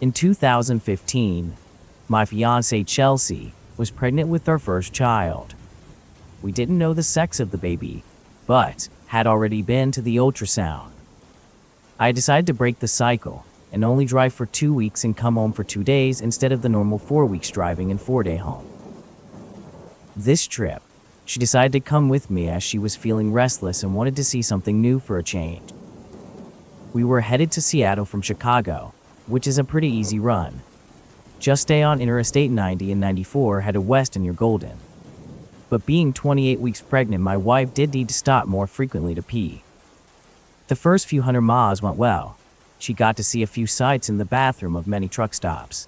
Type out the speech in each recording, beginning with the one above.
In 2015, my fiancée Chelsea was pregnant with our first child. We didn't know the sex of the baby, but had already been to the ultrasound. I decided to break the cycle and only drive for 2 weeks and come home for 2 days instead of the normal 4 weeks driving and 4-day home. This trip, she decided to come with me as she was feeling restless and wanted to see something new for a change. We were headed to Seattle from Chicago, which is a pretty easy run. Just stay on Interstate 90 and 94 headed west and you're golden. But being 28 weeks pregnant, my wife did need to stop more frequently to pee. The first few hundred miles went well. She got to see a few sights in the bathroom of many truck stops.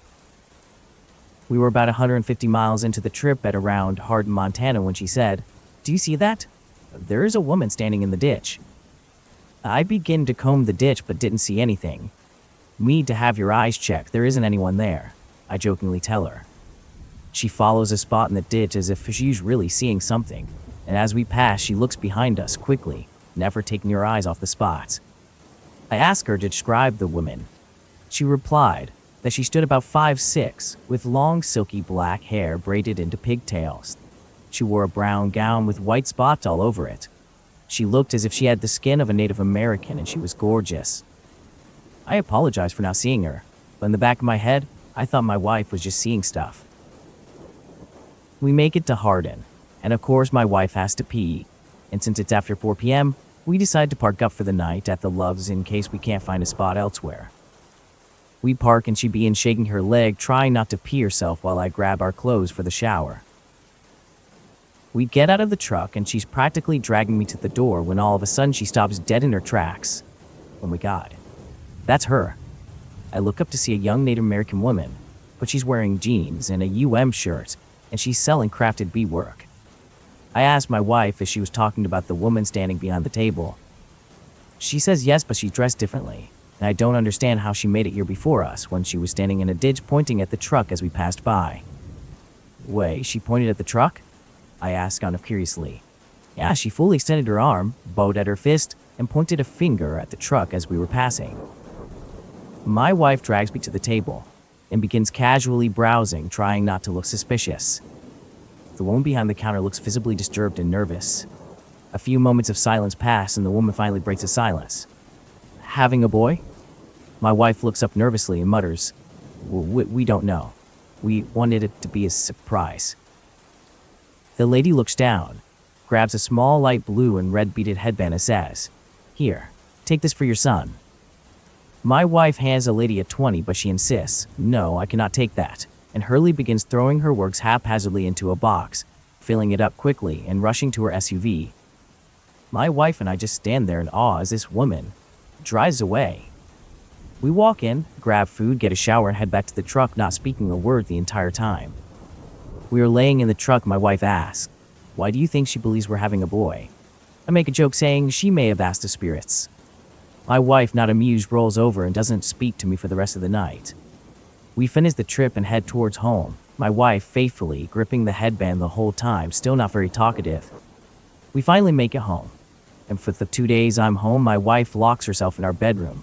We were about 150 miles into the trip at around Hardin, Montana when she said, "Do you see that? There is a woman standing in the ditch." I began to comb the ditch but didn't see anything. "You need to have your eyes checked, there isn't anyone there," I jokingly tell her. She follows a spot in the ditch as if she's really seeing something, and as we pass she looks behind us quickly, never taking her eyes off the spots. I ask her to describe the woman. She replied that she stood about 5'6", with long silky black hair braided into pigtails. She wore a brown gown with white spots all over it. She looked as if she had the skin of a Native American and she was gorgeous. I apologized for not seeing her, but in the back of my head, I thought my wife was just seeing stuff. We make it to Hardin, and of course my wife has to pee, and since it's after 4 p.m., we decide to park up for the night at the Loves in case we can't find a spot elsewhere. We park and she begins shaking her leg, trying not to pee herself while I grab our clothes for the shower. We get out of the truck and she's practically dragging me to the door when all of a sudden she stops dead in her tracks. Oh my God, that's her. I look up to see a young Native American woman, but she's wearing jeans and a shirt, and she's selling crafted beadwork. I asked my wife if she was talking about the woman standing behind the table. She says yes, but she's dressed differently, and I don't understand how she made it here before us when she was standing in a ditch pointing at the truck as we passed by. Wait, she pointed at the truck? I asked kind of curiously. Yeah, she fully extended her arm, bowed at her fist, and pointed a finger at the truck as we were passing. My wife drags me to the table and begins casually browsing, trying not to look suspicious. The woman behind the counter looks visibly disturbed and nervous. A few moments of silence pass and the woman finally breaks the silence. "Having a boy?" My wife looks up nervously and mutters, we don't know. We wanted it to be a surprise." The lady looks down, grabs a small light blue and red beaded headband and says, "Here, take this for your son." My wife hands the lady a 20, but she insists, "No, I cannot take that," and Hurley begins throwing her works haphazardly into a box, filling it up quickly and rushing to her SUV. My wife and I just stand there in awe as this woman drives away. We walk in, grab food, get a shower, and head back to the truck, not speaking a word the entire time. We are laying in the truck. My wife asks, "Why do you think she believes we're having a boy?" I make a joke saying she may have asked the spirits. My wife, not amused, rolls over and doesn't speak to me for the rest of the night. We finish the trip and head towards home, my wife faithfully gripping the headband the whole time, still not very talkative. We finally make it home, and for the 2 days I'm home, my wife locks herself in our bedroom.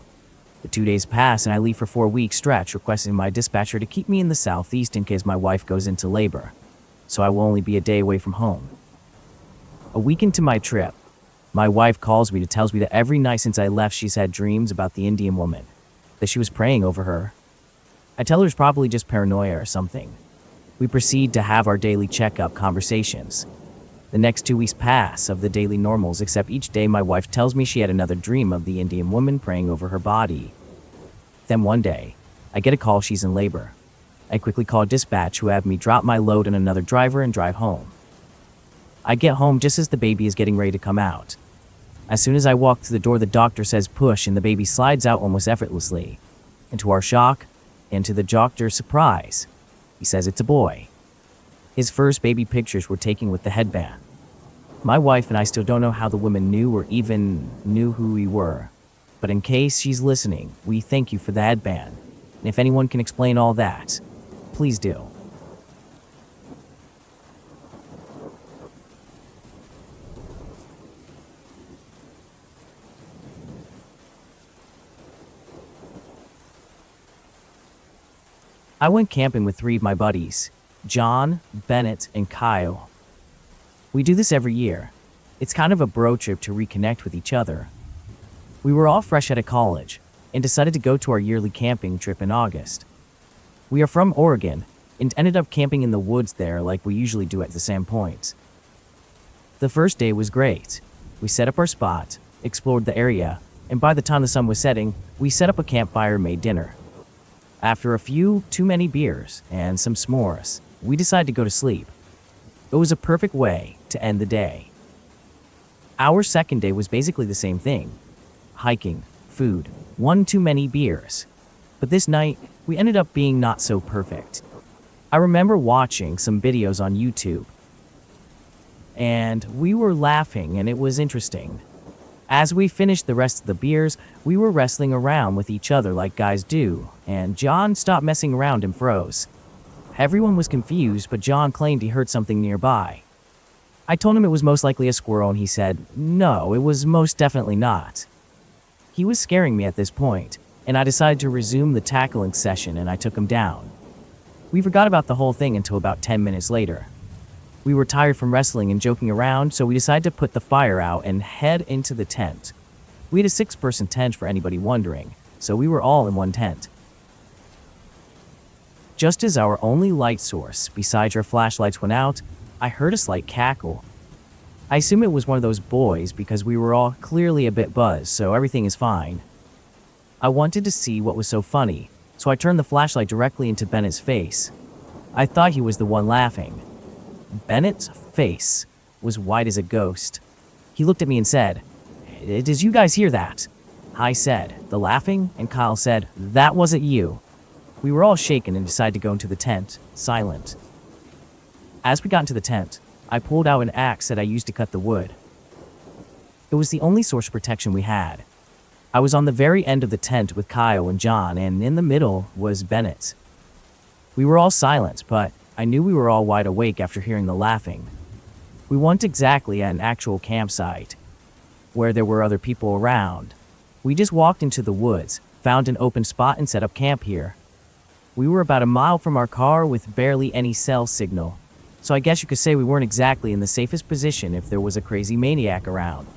The 2 days pass and I leave for 4-week stretch, requesting my dispatcher to keep me in the southeast in case my wife goes into labor, so I will only be a day away from home. A week into my trip, my wife calls me to tell me that every night since I left she's had dreams about the Indian woman, that she was praying over her. I tell her it's probably just paranoia or something. We proceed to have our daily checkup conversations. The next 2 weeks pass of the daily normals, except each day my wife tells me she had another dream of the Indian woman praying over her body. Then one day, I get a call she's in labor. I quickly call dispatch, who have me drop my load and another driver and drive home. I get home just as the baby is getting ready to come out. As soon as I walk through the door, the doctor says push and the baby slides out almost effortlessly. And to our shock, and to the doctor's surprise, he says it's a boy. His first baby pictures were taken with the headband. My wife and I still don't know how the woman knew or even knew who we were. But in case she's listening, we thank you for the headband. And if anyone can explain all that, please do. I went camping with 3 of my buddies, John, Bennett, and Kyle. We do this every year. It's kind of a bro trip to reconnect with each other. We were all fresh out of college and decided to go to our yearly camping trip in August. We are from Oregon and ended up camping in the woods there like we usually do at the same point. The first day was great. We set up our spot, explored the area, and by the time the sun was setting, we set up a campfire and made dinner. After a few too many beers and some s'mores, we decided to go to sleep. It was a perfect way to end the day. Our second day was basically the same thing. Hiking, food, one too many beers. But this night, we ended up being not so perfect. I remember watching some videos on YouTube, and we were laughing and it was interesting. As we finished the rest of the beers, we were wrestling around with each other like guys do, and John stopped messing around and froze. Everyone was confused, but John claimed he heard something nearby. I told him it was most likely a squirrel, and he said, no, it was most definitely not. He was scaring me at this point, and I decided to resume the tackling session and I took him down. We forgot about the whole thing until about 10 minutes later. We were tired from wrestling and joking around, so we decided to put the fire out and head into the tent. We had a 6-person tent for anybody wondering, so we were all in one tent. Just as our only light source, besides our flashlights, went out, I heard a slight cackle. I assume it was one of those boys because we were all clearly a bit buzzed, so everything is fine. I wanted to see what was so funny, so I turned the flashlight directly into Bennett's face. I thought he was the one laughing. Bennett's face was white as a ghost. He looked at me and said, "Did you guys hear that?" I said, "The laughing?" and Kyle said, "That wasn't you." We were all shaken and decided to go into the tent, silent. As we got into the tent, I pulled out an axe that I used to cut the wood. It was the only source of protection we had. I was on the very end of the tent with Kyle and John, and in the middle was Bennett. We were all silent, but I knew we were all wide awake after hearing the laughing. We weren't exactly at an actual campsite, where there were other people around. We just walked into the woods, found an open spot and set up camp here. We were about a mile from our car with barely any cell signal, so I guess you could say we weren't exactly in the safest position if there was a crazy maniac around.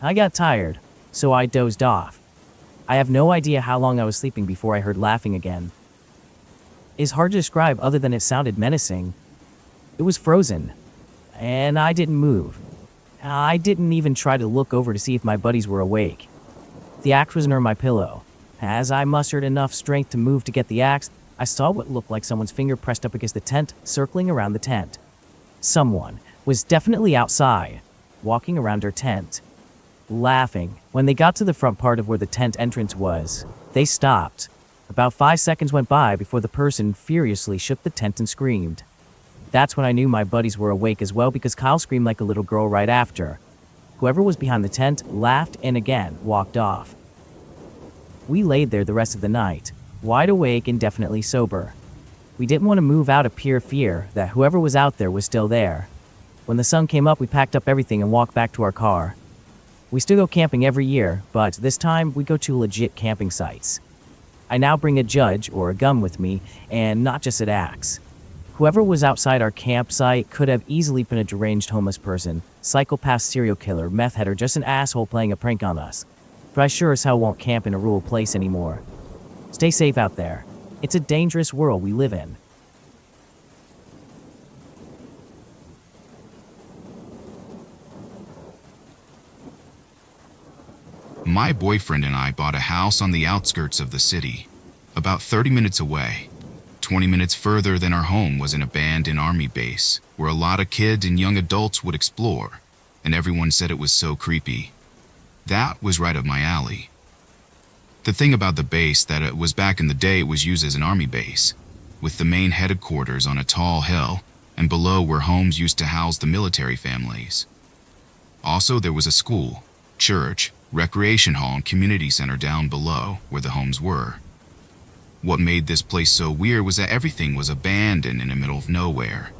I got tired, so I dozed off. I have no idea how long I was sleeping before I heard laughing again. It's hard to describe other than it sounded menacing. It was frozen, and I didn't move. I didn't even try to look over to see if my buddies were awake. The axe was under my pillow. As I mustered enough strength to move to get the axe, I saw what looked like someone's finger pressed up against the tent, circling around the tent. Someone was definitely outside, walking around our tent, laughing. When they got to the front part of where the tent entrance was, they stopped. About 5 seconds went by before the person furiously shook the tent and screamed. That's when I knew my buddies were awake as well, because Kyle screamed like a little girl right after. Whoever was behind the tent laughed and again walked off. We laid there the rest of the night, wide awake and definitely sober. We didn't want to move out of pure fear that whoever was out there was still there. When the sun came up, we packed up everything and walked back to our car. We still go camping every year, but this time we go to legit camping sites. I now bring a judge or a gun with me, and not just an axe. Whoever was outside our campsite could have easily been a deranged homeless person, psychopath, serial killer, meth head, or just an asshole playing a prank on us. But I sure as hell won't camp in a rural place anymore. Stay safe out there. It's a dangerous world we live in. My boyfriend and I bought a house on the outskirts of the city, about 30 minutes away. 20 minutes further than our home was an abandoned army base, where a lot of kids and young adults would explore, and everyone said it was so creepy. That was right up my alley. The thing about the base that it was back in the day, it was used as an army base, with the main headquarters on a tall hill, and below were homes used to house the military families. Also, there was a school, church, recreation hall, and community center down below where the homes were. What made this place so weird was that everything was abandoned in the middle of nowhere,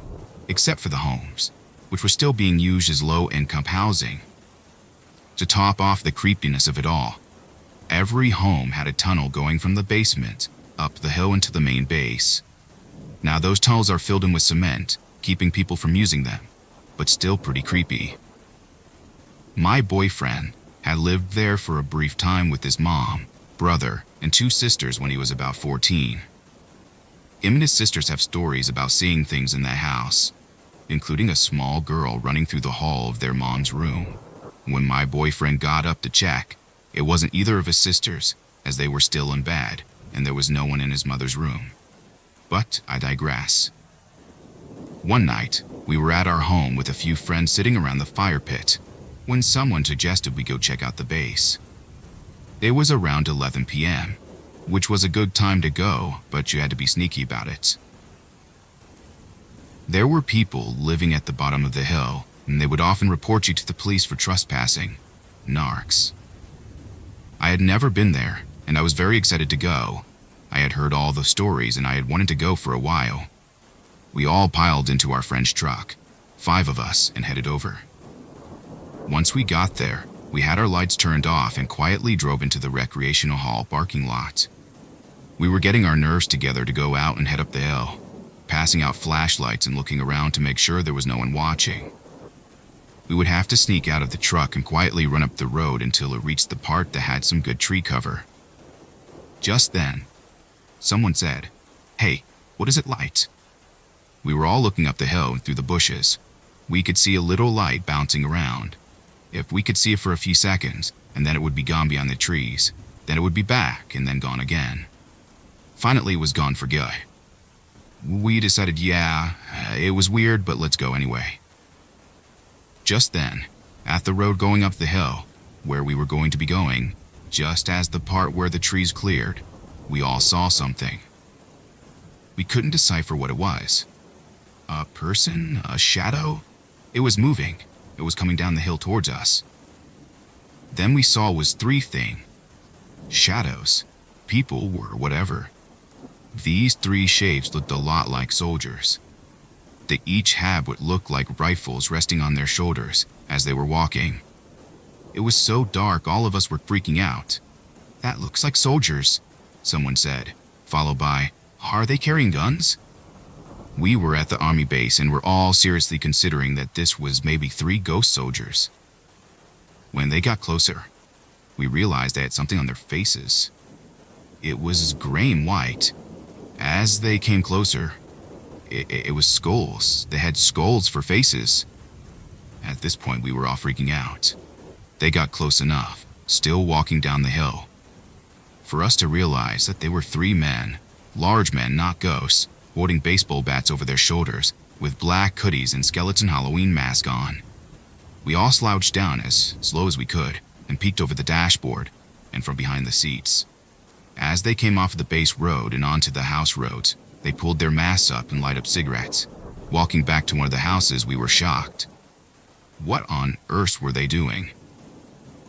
except for the homes, which were still being used as low-income housing. To top off the creepiness of it all, every home had a tunnel going from the basement up the hill into the main base. Now those tunnels are filled in with cement, keeping people from using them, but still pretty creepy. My boyfriend had lived there for a brief time with his mom, brother, and 2 sisters when he was about 14. Him and his sisters have stories about seeing things in that house, including a small girl running through the hall of their mom's room. When my boyfriend got up to check, it wasn't either of his sisters, as they were still in bed, and there was no one in his mother's room. But I digress. One night, we were at our home with a few friends sitting around the fire pit, when someone suggested we go check out the base. It was around 11 p.m., which was a good time to go, but you had to be sneaky about it. There were people living at the bottom of the hill, and they would often report you to the police for trespassing. Narcs. I had never been there, and I was very excited to go. I had heard all the stories, and I had wanted to go for a while. We all piled into our French truck, 5 of us, and headed over. Once we got there, we had our lights turned off and quietly drove into the recreational hall parking lot. We were getting our nerves together to go out and head up the hill, passing out flashlights and looking around to make sure there was no one watching. We would have to sneak out of the truck and quietly run up the road until it reached the part that had some good tree cover. Just then, someone said, "Hey, what is it light?" We were all looking up the hill and through the bushes. We could see a little light bouncing around. If we could see it for a few seconds, and then it would be gone beyond the trees, then it would be back and then gone again. Finally, it was gone for good. We decided, yeah, it was weird, but let's go anyway. Just then, at the road going up the hill, where we were going to be going, just as the part where the trees cleared, we all saw something. We couldn't decipher what it was. A person? A shadow? It was moving. It was coming down the hill towards us. Then we saw was 3 things. Shadows. People or whatever. These 3 shapes looked a lot like soldiers. They each had what looked like rifles resting on their shoulders as they were walking. It was so dark all of us were freaking out. "That looks like soldiers," someone said, followed by, "Are they carrying guns?" We were at the army base and were all seriously considering that this was maybe 3 ghost soldiers. When they got closer, we realized they had something on their faces. It was gray and white. As they came closer, it was skulls. They had skulls for faces. At this point, we were all freaking out. They got close enough, still walking down the hill, for us to realize that they were 3 men, large men, not ghosts, holding baseball bats over their shoulders, with black hoodies and skeleton Halloween masks on. We all slouched down as slow as we could and peeked over the dashboard and from behind the seats. As they came off the base road and onto the house roads, they pulled their masks up and light up cigarettes. Walking back to one of the houses, we were shocked. What on earth were they doing?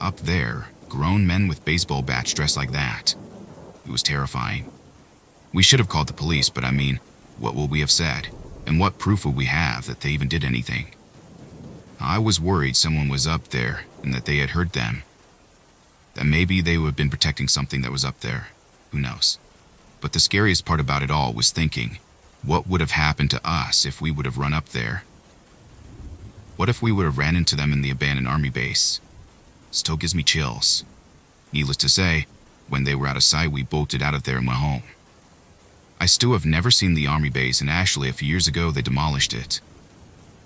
Up there, grown men with baseball bats dressed like that. It was terrifying. We should have called the police, but I mean, what would we have said? And what proof would we have that they even did anything? I was worried someone was up there and that they had heard them. That maybe they would have been protecting something that was up there. Who knows? But the scariest part about it all was thinking, what would have happened to us if we would have run up there? What if we would have ran into them in the abandoned army base? Still gives me chills. Needless to say, when they were out of sight, we bolted out of there and went home. I still have never seen the army base, and actually a few years ago they demolished it.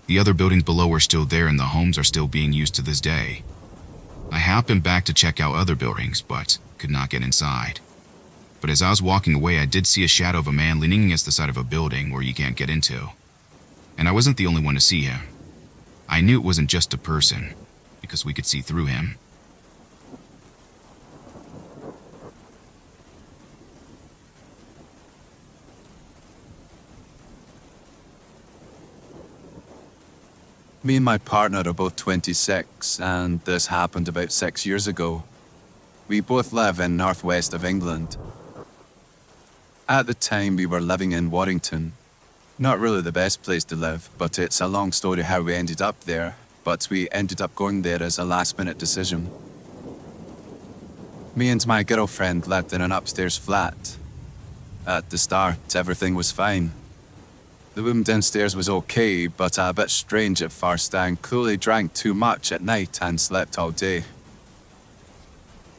The other buildings below are still there and the homes are still being used to this day. I have been back to check out other buildings, but could not get inside. But as I was walking away, I did see a shadow of a man leaning against the side of a building where you can't get into. And I wasn't the only one to see him. I knew it wasn't just a person, because we could see through him. Me and my partner are both 26, and this happened about 6 years ago. We both live in northwest of England. At the time, we were living in Warrington. Not really the best place to live, but it's a long story how we ended up there, but we ended up going there as a last-minute decision. Me and my girlfriend lived in an upstairs flat. At the start, everything was fine. The woman downstairs was okay, but a bit strange at first and clearly drank too much at night and slept all day.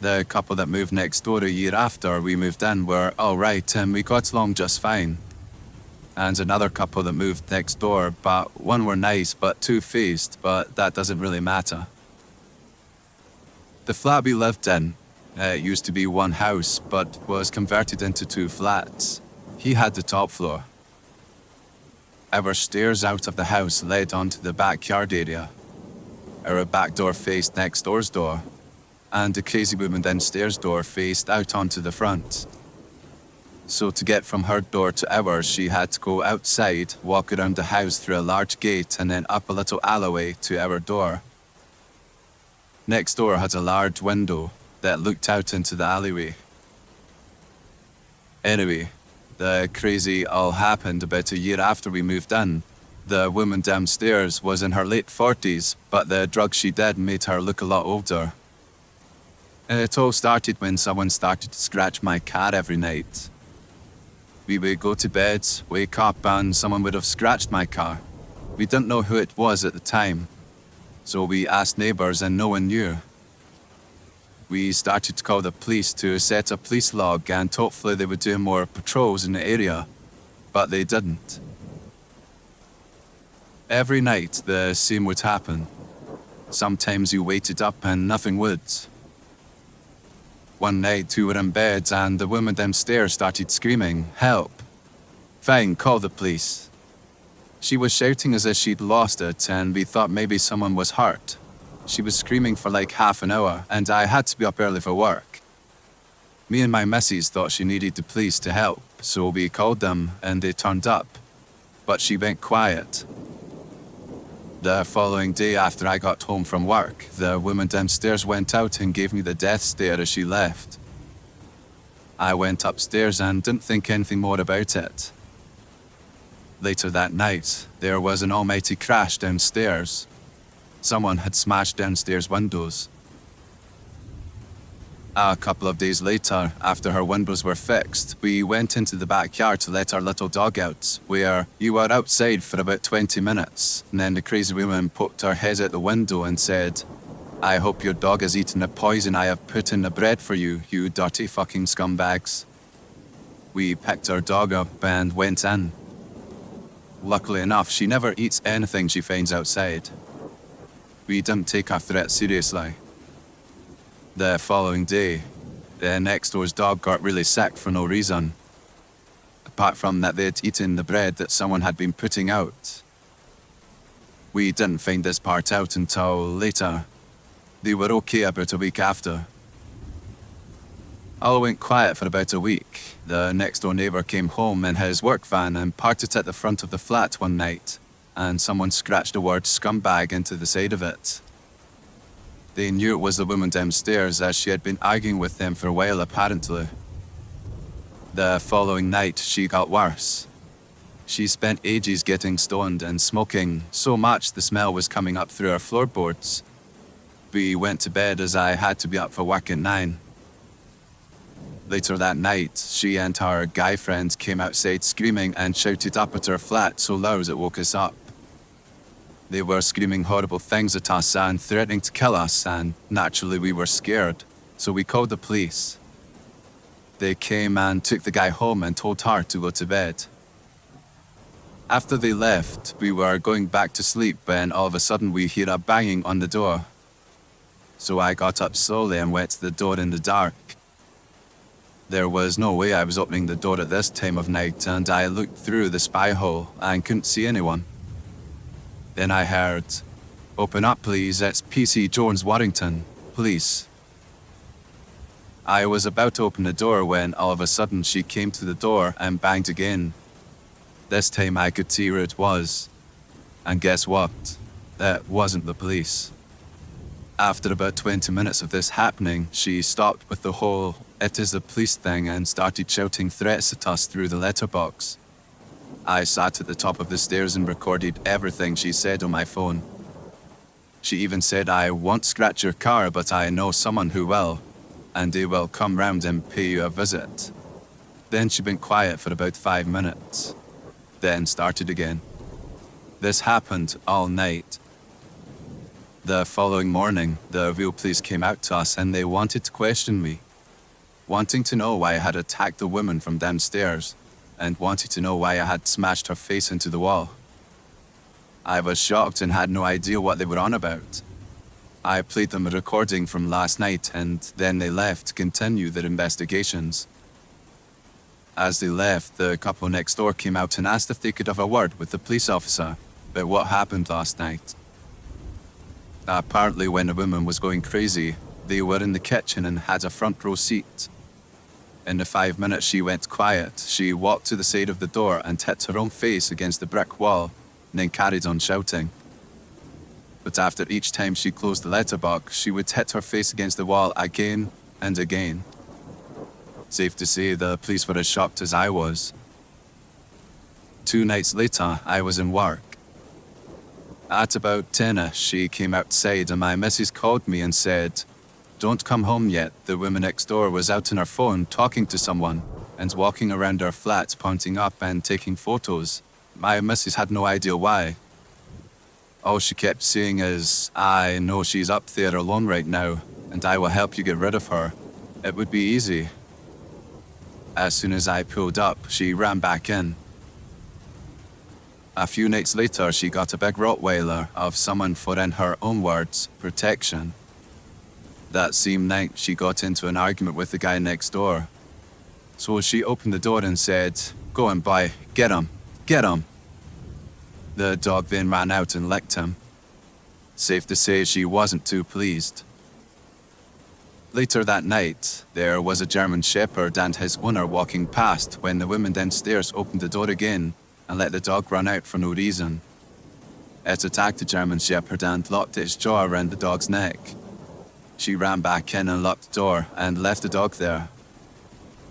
The couple that moved next door a year after we moved in were alright and we got along just fine. And another couple that moved next door, but one were nice but two-faced, but that doesn't really matter. The flat we lived in, it used to be one house, but was converted into two flats. He had the top floor. Our stairs out of the house led onto the backyard area. Our back door faced next door's door, and the crazy woman downstairs door faced out onto the front. So to get from her door to ours, she had to go outside, walk around the house through a large gate, and then up a little alleyway to our door. Next door had a large window that looked out into the alleyway. Anyway, the crazy all happened about a year after we moved in. The woman downstairs was in her late 40s, but the drugs she did made her look a lot older. It all started when someone started to scratch my car every night. We would go to bed, wake up, and someone would have scratched my car. We didn't know who it was at the time, so we asked neighbours and no one knew. We started to call the police to set a police log and hopefully they would do more patrols in the area, but they didn't. Every night the same would happen. Sometimes you waited up and nothing would. One night we were in bed and the woman downstairs started screaming, "Help! Fine, call the police." She was shouting as if she'd lost it and we thought maybe someone was hurt. She was screaming for like half an hour and I had to be up early for work. Me and my missus thought she needed the police to help, so we called them and they turned up. But she went quiet. The following day after I got home from work, the woman downstairs went out and gave me the death stare as she left. I went upstairs and didn't think anything more about it. Later that night, there was an almighty crash downstairs. Someone had smashed downstairs windows. A couple of days later, after her windows were fixed, we went into the backyard to let our little dog out, where you were outside for about 20 minutes, and then the crazy woman poked her head out the window and said, "I hope your dog has eaten the poison I have put in the bread for you, you dirty fucking scumbags." We picked our dog up and went in. Luckily enough, she never eats anything she finds outside. We didn't take her threat seriously. The following day, the next door's dog got really sick for no reason, apart from that they'd eaten the bread that someone had been putting out. We didn't find this part out until later. They were okay about a week after. All went quiet for about a week. The next door neighbour came home in his work van and parked it at the front of the flat one night, and someone scratched the word scumbag into the side of it. They knew it was the woman downstairs as she had been arguing with them for a while apparently. The following night she got worse. She spent ages getting stoned and smoking, so much the smell was coming up through our floorboards. We went to bed as I had to be up for work at 9. Later that night, she and her guy friends came outside screaming and shouted up at our flat so loud it woke us up. They were screaming horrible things at us and threatening to kill us, and naturally we were scared, so we called the police. They came and took the guy home and told her to go to bed. After they left, we were going back to sleep when all of a sudden we hear a banging on the door. So I got up slowly and went to the door in the dark. There was no way I was opening the door at this time of night, and I looked through the spy hole and couldn't see anyone. Then I heard, "Open up please, it's PC Jones Warrington, police." I was about to open the door when all of a sudden she came to the door and banged again. This time I could see where it was. And guess what? That wasn't the police. After about 20 minutes of this happening, she stopped with the whole "it is the police" thing and started shouting threats at us through the letterbox. I sat at the top of the stairs and recorded everything she said on my phone. She even said, "I won't scratch your car, but I know someone who will, and they will come round and pay you a visit." Then she went quiet for about 5 minutes, then started again. This happened all night. The following morning, the real police came out to us and they wanted to question me, wanting to know why I had attacked the woman from downstairs and wanting to know why I had smashed her face into the wall. I was shocked and had no idea what they were on about. I played them a recording from last night and then they left to continue their investigations. As they left, the couple next door came out and asked if they could have a word with the police officer about what happened last night. Apparently, when the woman was going crazy, they were in the kitchen and had a front row seat. In the 5 minutes she went quiet, she walked to the side of the door and hit her own face against the brick wall, and then carried on shouting. But after each time she closed the letterbox, she would hit her face against the wall again and again. Safe to say, the police were as shocked as I was. 2 nights later, I was in work. At about 10ish, she came outside and my missus called me and said, "Don't come home yet. The woman next door was out on her phone talking to someone and walking around our flat pointing up and taking photos." My missus had no idea why. All she kept saying is, "I know she's up there alone right now and I will help you get rid of her. It would be easy." As soon as I pulled up, she ran back in. A few nights later, she got a big Rottweiler of someone for, in her own words, protection. That same night, she got into an argument with the guy next door. So she opened the door and said, "Go on, boy, get him, get him." The dog then ran out and licked him. Safe to say, she wasn't too pleased. Later that night, there was a German Shepherd and his owner walking past when the woman downstairs opened the door again and let the dog run out for no reason. It attacked the German Shepherd and locked its jaw around the dog's neck. She ran back in and locked the door and left the dog there.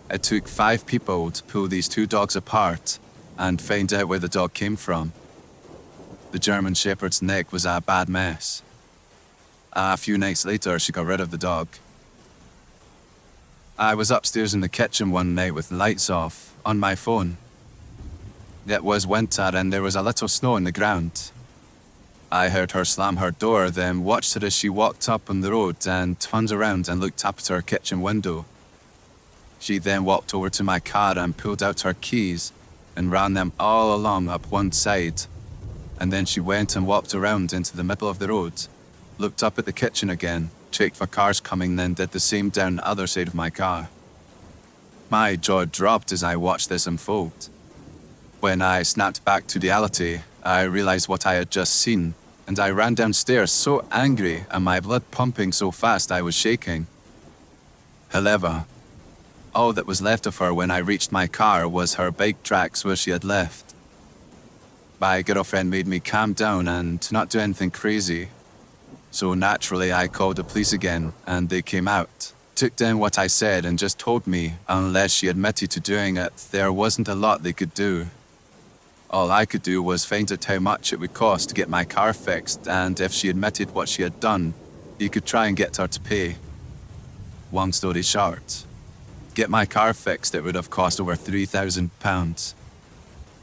It took 5 people to pull these 2 dogs apart and find out where the dog came from. The German Shepherd's neck was a bad mess. A few nights later, she got rid of the dog. I was upstairs in the kitchen one night with the lights off, on my phone. It was winter and there was a little snow on the ground. I heard her slam her door, then watched her as she walked up on the road and turned around and looked up at her kitchen window. She then walked over to my car and pulled out her keys and ran them all along up one side. And then she went and walked around into the middle of the road, looked up at the kitchen again, checked for cars coming, then did the same down the other side of my car. My jaw dropped as I watched this unfold. When I snapped back to reality, I realized what I had just seen, and I ran downstairs so angry and my blood pumping so fast I was shaking. However, all that was left of her when I reached my car was her bike tracks where she had left. My girlfriend made me calm down and not do anything crazy. So naturally I called the police again and they came out, took down what I said and just told me unless she admitted to doing it, there wasn't a lot they could do. All I could do was find out how much it would cost to get my car fixed, and if she admitted what she had done, he could try and get her to pay. Long story short, get my car fixed, it would have cost over £3,000.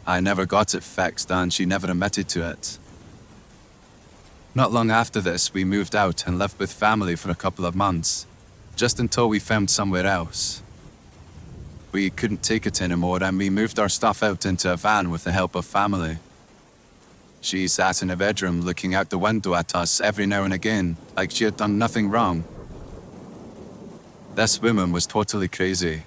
I never got it fixed and she never admitted to it. Not long after this, we moved out and lived with family for a couple of months, just until we found somewhere else. We couldn't take it anymore and we moved our stuff out into a van with the help of family. She sat in a bedroom looking out the window at us every now and again, like she had done nothing wrong. This woman was totally crazy.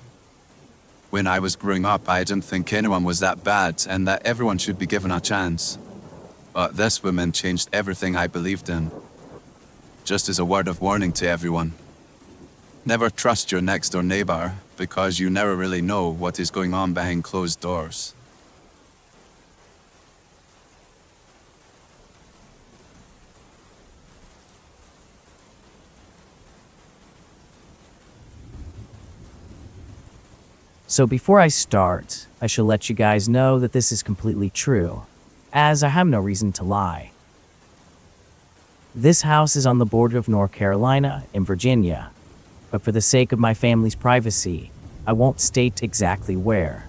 When I was growing up, I didn't think anyone was that bad and that everyone should be given a chance. But this woman changed everything I believed in. Just as a word of warning to everyone, never trust your next door neighbor because you never really know what is going on behind closed doors. So before I start, I shall let you guys know that this is completely true, as I have no reason to lie. This house is on the border of North Carolina and Virginia, but for the sake of my family's privacy, I won't state exactly where.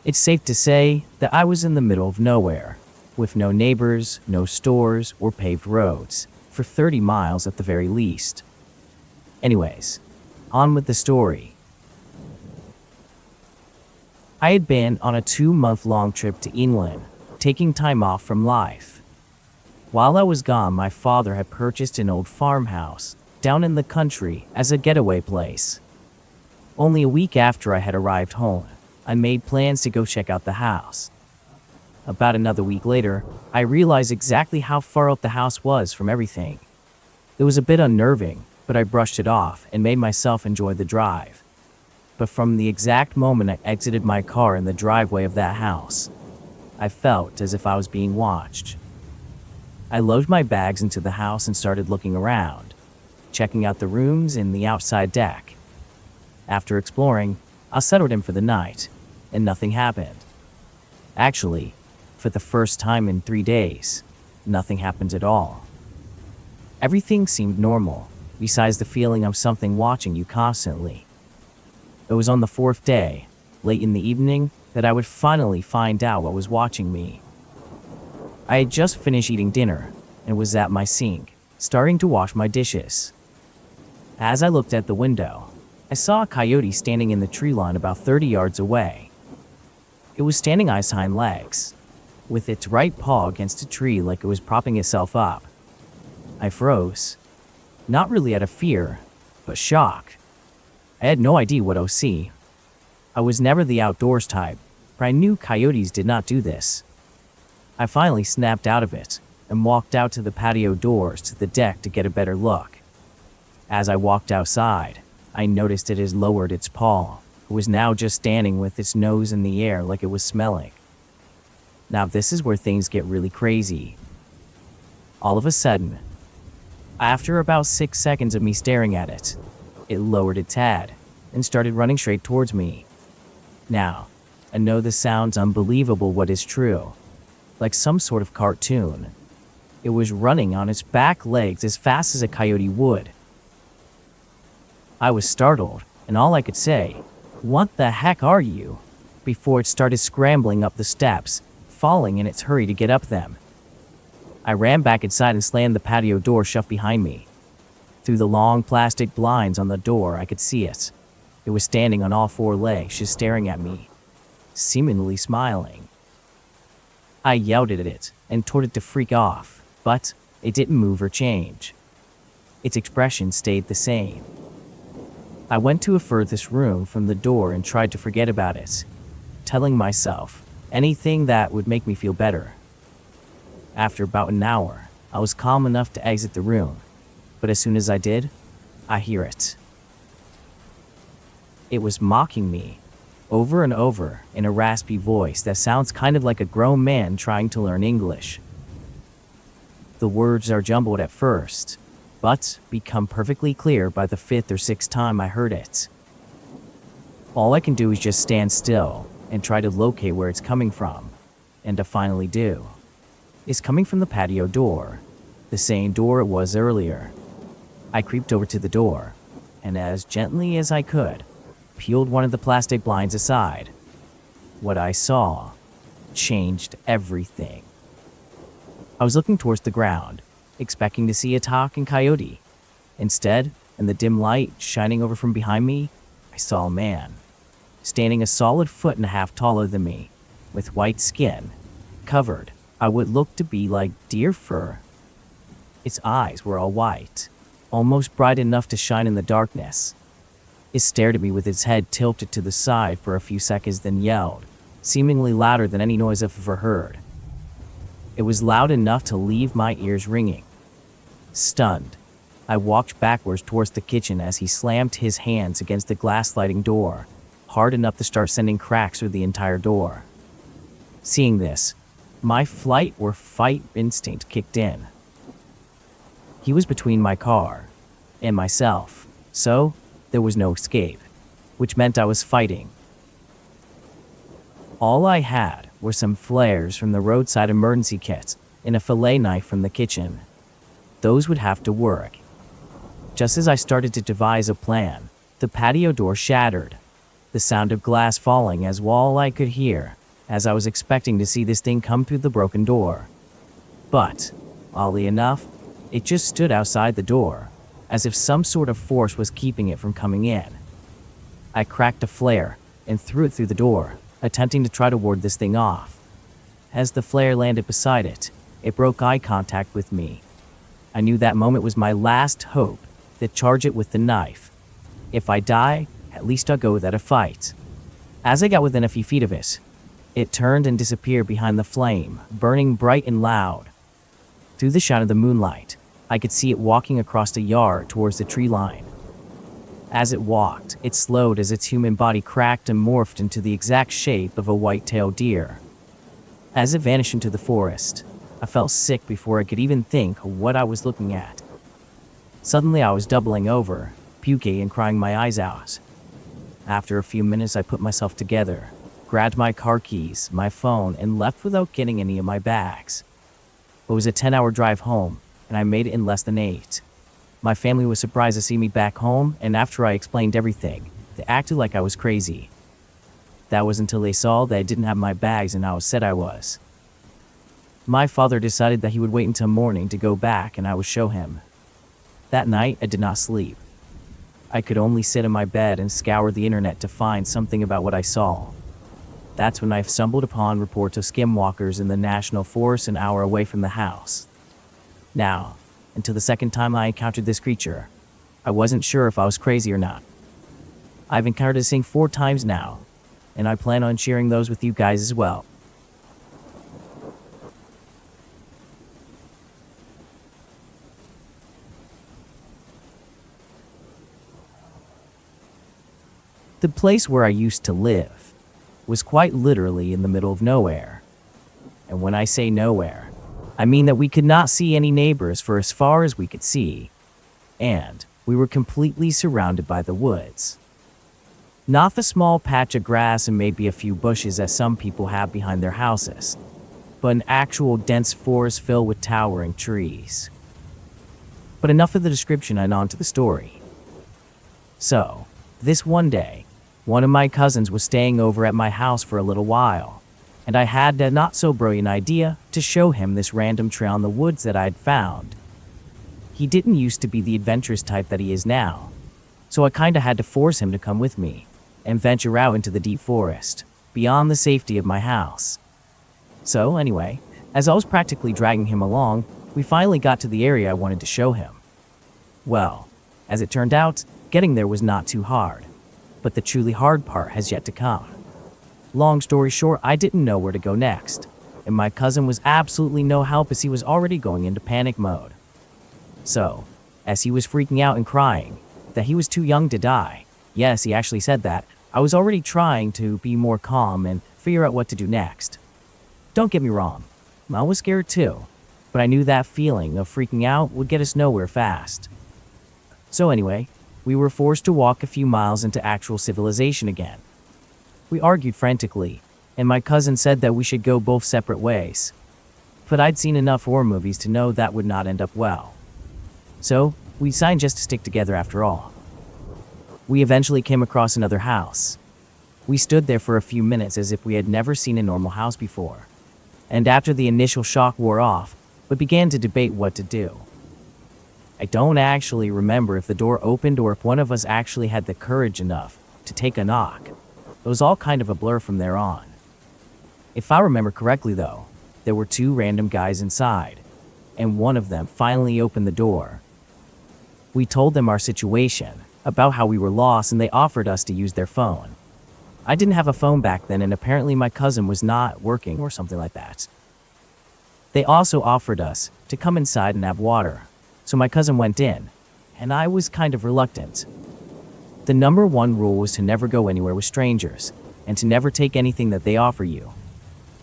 It's safe to say that I was in the middle of nowhere, with no neighbors, no stores, or paved roads, for 30 miles at the very least. Anyways, on with the story. I had been on a 2-month-long trip to England, taking time off from life. While I was gone, my father had purchased an old farmhouse down in the country as a getaway place. Only a week after I had arrived home, I made plans to go check out the house. About another week later, I realized exactly how far out the house was from everything. It was a bit unnerving, but I brushed it off and made myself enjoy the drive. But from the exact moment I exited my car in the driveway of that house, I felt as if I was being watched. I loaded my bags into the house and started looking around, checking out the rooms and the outside deck. After exploring, I settled in for the night, and nothing happened. Actually, for the first time in 3 days, nothing happened at all. Everything seemed normal, besides the feeling of something watching you constantly. It was on the 4th day, late in the evening, that I would finally find out what was watching me. I had just finished eating dinner and was at my sink, starting to wash my dishes. As I looked at the window, I saw a coyote standing in the tree line about 30 yards away. It was standing on its hind legs, with its right paw against a tree like it was propping itself up. I froze, not really out of fear, but shock. I had no idea what I was seeing. I was never the outdoors type, but I knew coyotes did not do this. I finally snapped out of it and walked out to the patio doors to the deck to get a better look. As I walked outside, I noticed it had lowered its paw. It was now just standing with its nose in the air like it was smelling. Now this is where things get really crazy. All of a sudden, after about 6 seconds of me staring at it, it lowered its head and started running straight towards me. Now, I know this sounds unbelievable, what is true, like some sort of cartoon. It was running on its back legs as fast as a coyote would. I was startled, and all I could say, "What the heck are you?" before it started scrambling up the steps, falling in its hurry to get up them. I ran back inside and slammed the patio door shut behind me. Through the long plastic blinds on the door, I could see it. It was standing on all 4 legs, just staring at me, seemingly smiling. I yelled at it and told it to freak off, but it didn't move or change. Its expression stayed the same. I went to a furthest room from the door and tried to forget about it, telling myself anything that would make me feel better. After about an hour, I was calm enough to exit the room, but as soon as I did, I hear it. It was mocking me, over and over, in a raspy voice that sounds kind of like a grown man trying to learn English. The words are jumbled at first, but become perfectly clear by the 5th or 6th time I heard it. All I can do is just stand still and try to locate where it's coming from, and I finally do. It's coming from the patio door, the same door it was earlier. I creeped over to the door, and as gently as I could, peeled one of the plastic blinds aside. What I saw changed everything. I was looking towards the ground, expecting to see a talking coyote. Instead, in the dim light shining over from behind me, I saw a man, standing a solid 1.5 feet taller than me, with white skin, covered I would look to be like deer fur. Its eyes were all white, almost bright enough to shine in the darkness. It stared at me with its head tilted to the side for a few seconds, then yelled, seemingly louder than any noise I've ever heard. It was loud enough to leave my ears ringing. Stunned, I walked backwards towards the kitchen as he slammed his hands against the glass sliding door, hard enough to start sending cracks through the entire door. Seeing this, my flight or fight instinct kicked in. He was between my car and myself, so there was no escape, which meant I was fighting. All I had were some flares from the roadside emergency kit and a fillet knife from the kitchen. Those would have to work. Just as I started to devise a plan, the patio door shattered, The sound of glass falling as all I could hear, as I was expecting to see this thing come through the broken door. But, oddly enough, it just stood outside the door, as if some sort of force was keeping it from coming in. I cracked a flare and threw it through the door, attempting to try to ward this thing off. As the flare landed beside it, it broke eye contact with me. I knew that moment was my last hope to charge it with the knife. If I die, at least I'll go without a fight. As I got within a few feet of it, it turned and disappeared behind the flame, burning bright and loud. Through the shine of the moonlight, I could see it walking across the yard towards the tree line. As it walked, it slowed as its human body cracked and morphed into the exact shape of a white-tailed deer. As it vanished into the forest, I felt sick before I could even think of what I was looking at. Suddenly I was doubling over, puking and crying my eyes out. After a few minutes I put myself together, grabbed my car keys, my phone, and left without getting any of my bags. It was a 10-hour drive home, and I made it in less than 8. My family was surprised to see me back home, and after I explained everything, they acted like I was crazy. That was until they saw that I didn't have my bags and I said I was. My father decided that he would wait until morning to go back and I would show him. That night, I did not sleep. I could only sit in my bed and scour the internet to find something about what I saw. That's when I stumbled upon reports of skinwalkers in the national forest an hour away from the house. Now, until the second time I encountered this creature, I wasn't sure if I was crazy or not. I've encountered this thing 4 times now, and I plan on sharing those with you guys as well. The place where I used to live was quite literally in the middle of nowhere. And when I say nowhere, I mean that we could not see any neighbors for as far as we could see, and we were completely surrounded by the woods. Not the small patch of grass and maybe a few bushes as some people have behind their houses, but an actual dense forest filled with towering trees. But enough of the description and on to the story. So, this one day, one of my cousins was staying over at my house for a little while, and I had a not-so-brilliant idea to show him this random trail in the woods that I'd found. He didn't used to be the adventurous type that he is now, so I kinda had to force him to come with me and venture out into the deep forest, beyond the safety of my house. So anyway, as I was practically dragging him along, we finally got to the area I wanted to show him. Well, as it turned out, getting there was not too hard, but the truly hard part has yet to come. Long story short, I didn't know where to go next, and my cousin was absolutely no help as he was already going into panic mode. So, as he was freaking out and crying that he was too young to die, yes, he actually said that, I was already trying to be more calm and figure out what to do next. Don't get me wrong, I was scared too, but I knew that feeling of freaking out would get us nowhere fast. So anyway, we were forced to walk a few miles into actual civilization again. We argued frantically, and my cousin said that we should go both separate ways. But I'd seen enough horror movies to know that would not end up well. So, we decided just to stick together after all. We eventually came across another house. We stood there for a few minutes as if we had never seen a normal house before, and after the initial shock wore off, we began to debate what to do. I don't actually remember if the door opened or if one of us actually had the courage enough to take a knock. It was all kind of a blur from there on. If I remember correctly though, there were 2 random guys inside, and one of them finally opened the door. We told them our situation, about how we were lost, and they offered us to use their phone. I didn't have a phone back then, and apparently my cousin was not working or something like that. They also offered us to come inside and have water, so my cousin went in, and I was kind of reluctant. The number 1 rule was to never go anywhere with strangers, and to never take anything that they offer you.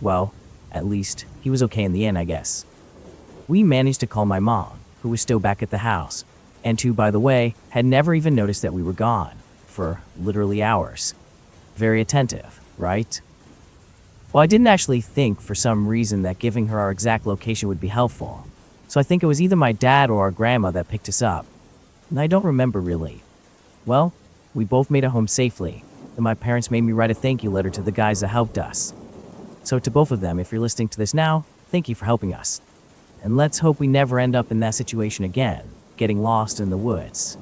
Well, at least, he was okay in the end, I guess. We managed to call my mom, who was still back at the house, and who, by the way, had never even noticed that we were gone, for literally hours. Very attentive, right? Well, I didn't actually think for some reason that giving her our exact location would be helpful, so I think it was either my dad or our grandma that picked us up, and I don't remember really. Well, we both made it home safely, and my parents made me write a thank you letter to the guys that helped us. So to both of them, if you're listening to this now, thank you for helping us. And let's hope we never end up in that situation again, getting lost in the woods.